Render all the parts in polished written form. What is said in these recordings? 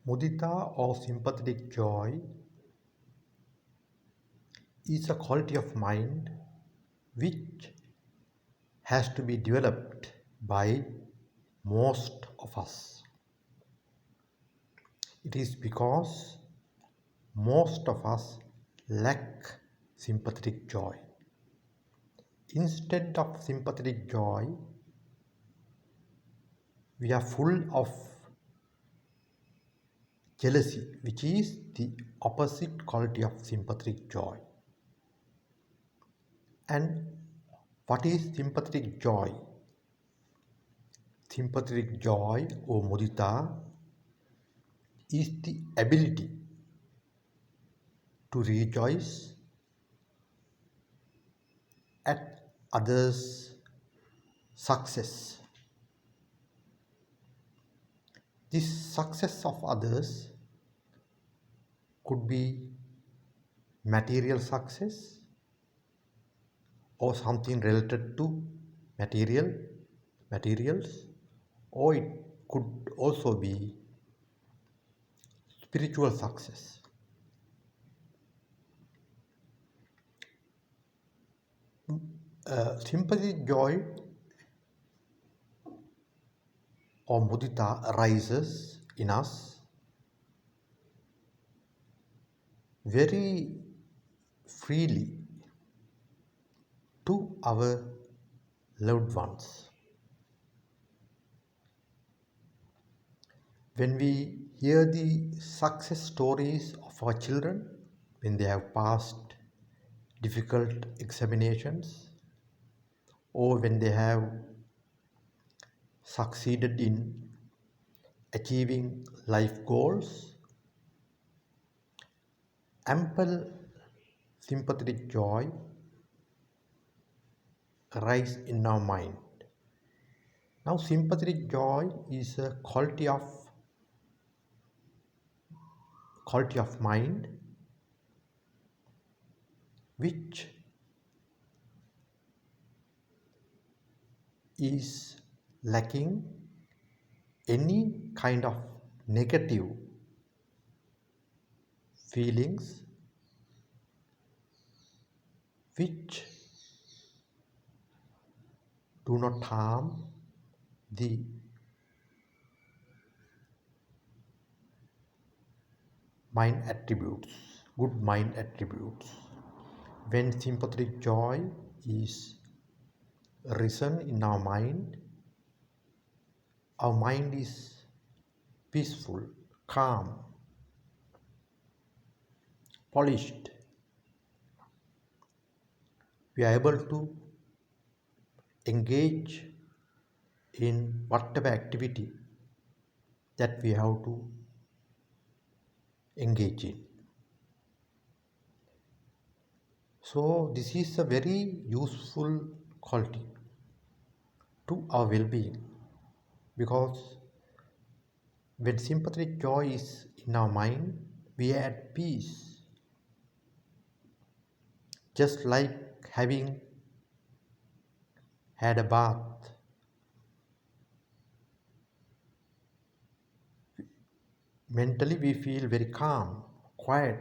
Mudita or sympathetic joy is a quality of mind which has to be developed by most of us. It is because most of us lack sympathetic joy. Instead of sympathetic joy, we are full of jealousy, which is the opposite quality of sympathetic joy. And what is sympathetic joy? Sympathetic joy or mudita is the ability to rejoice at others' success. This success of others could be material success or something related to materials, or it could also be spiritual success. Sympathetic joy or mudita arises in us very freely to our loved ones. When we hear the success stories of our children, when they have passed difficult examinations, or when they have succeeded in achieving life goals, ample sympathetic joy arises in our mind. Now, sympathetic joy is a quality of mind which is lacking any kind of negative feelings which do not harm the mind attributes, good mind attributes. When sympathetic joy is risen in our mind is peaceful, calm, polished. We are able to engage in whatever activity that we have to engage in. So this is a very useful quality to our well-being, because when sympathetic joy is in our mind, we are at peace, just like having had a bath. Mentally we feel very calm, quiet,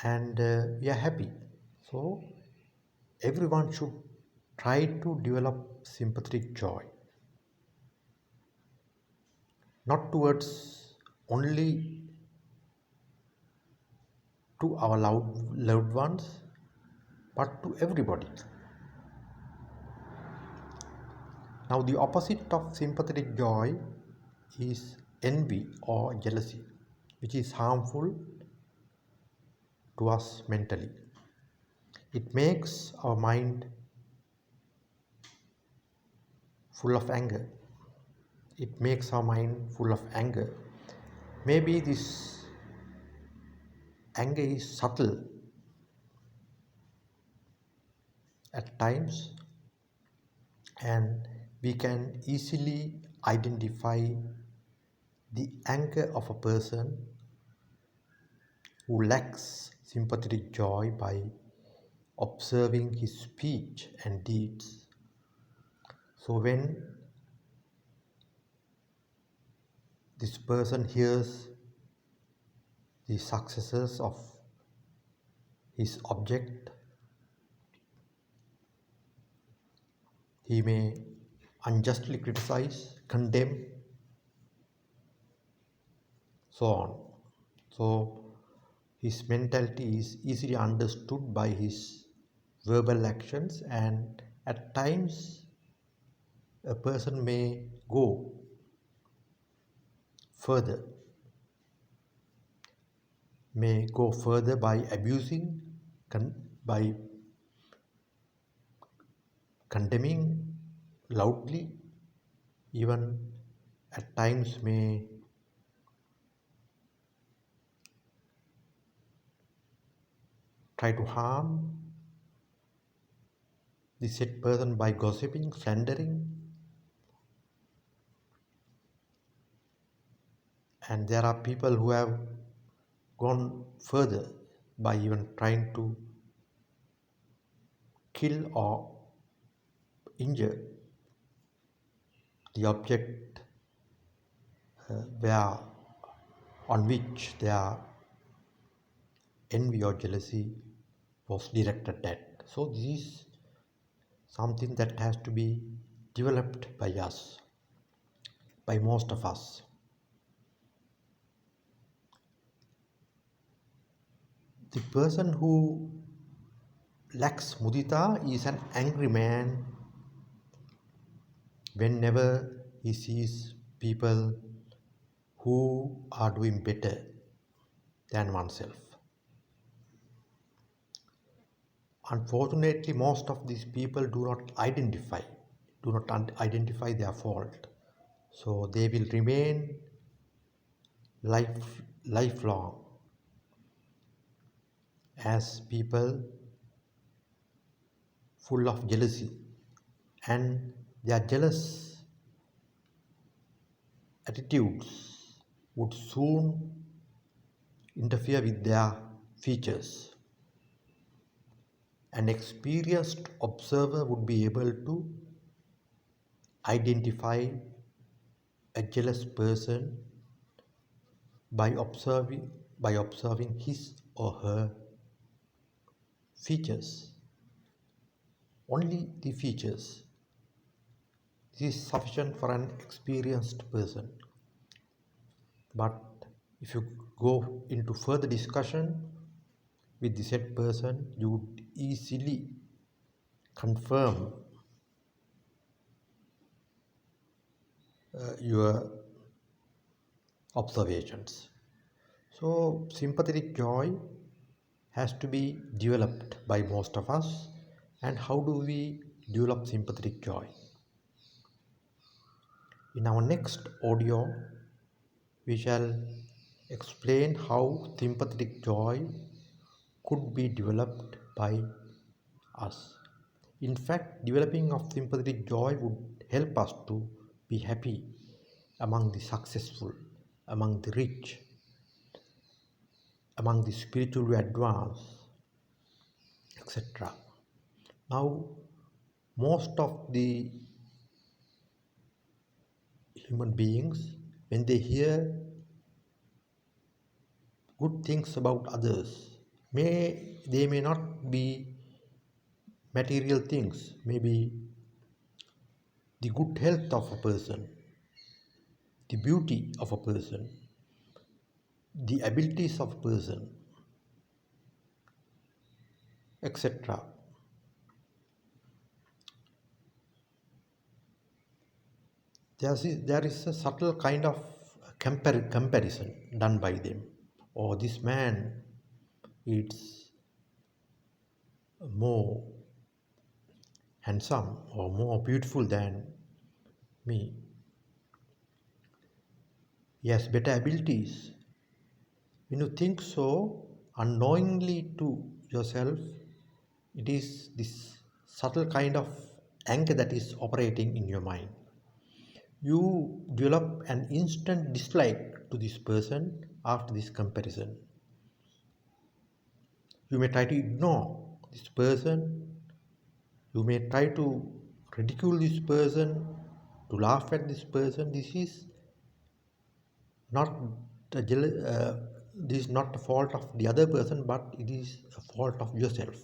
and we are happy. So everyone should try to develop sympathetic joy, not towards only to our loved ones, but to everybody. Now, the opposite of sympathetic joy is envy or jealousy, which is harmful to us mentally. It makes our mind full of anger. It makes our mind full of anger. Maybe this anger is subtle at times, and we can easily identify the anger of a person who lacks sympathetic joy by observing his speech and deeds. So when this person hears the successes of his object, he may unjustly criticize, condemn, so on. So his mentality is easily understood by his verbal actions, and at times a person further may go further by abusing, by condemning loudly, even at times may try to harm the said person by gossiping, slandering, and there are people who have gone further by even trying to kill or injure the object where on which their envy or jealousy was directed at. So this is something that has to be developed by us, by most of us. The person who lacks mudita is an angry man whenever he sees people who are doing better than oneself. Unfortunately, most of these people do not identify their fault. So they will remain lifelong as people full of jealousy, and their jealous attitudes would soon interfere with their features. An experienced observer would be able to identify a jealous person by observing his or her features. Only the features. This is sufficient for an experienced person. But if you go into further discussion with the said person, you would easily confirm your observations. So sympathetic joy has to be developed by most of us. And how do we develop sympathetic joy? In our next audio, we shall explain how sympathetic joy could be developed by us. In fact, developing of sympathetic joy would help us to be happy among the successful, among the rich, among the spiritually advanced, etc. Now, most of the human beings, when they hear good things about others, they may not be material things, maybe the good health of a person, the beauty of a person, the abilities of a person, etc. There is a subtle kind of comparison done by them. Oh, this man is more handsome or more beautiful than me. He has better abilities. When you think so, unknowingly to yourself, it is this subtle kind of anger that is operating in your mind. You develop an instant dislike to this person after this comparison. You may try to ignore this person, you may try to ridicule this person, to laugh at this person. This is not this is not the fault of the other person, but it is a fault of yourself.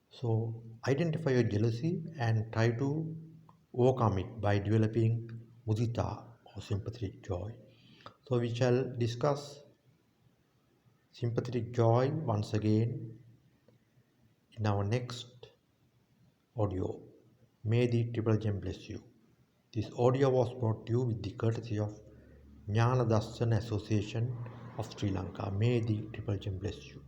So identify your jealousy and try to overcome it by developing mudita or sympathetic joy. So we shall discuss sympathetic joy once again in our next audio. May the Triple Gem bless you. This audio was brought to you with the courtesy of Jnana Darshan Association of Sri Lanka. May the Triple Gem bless you.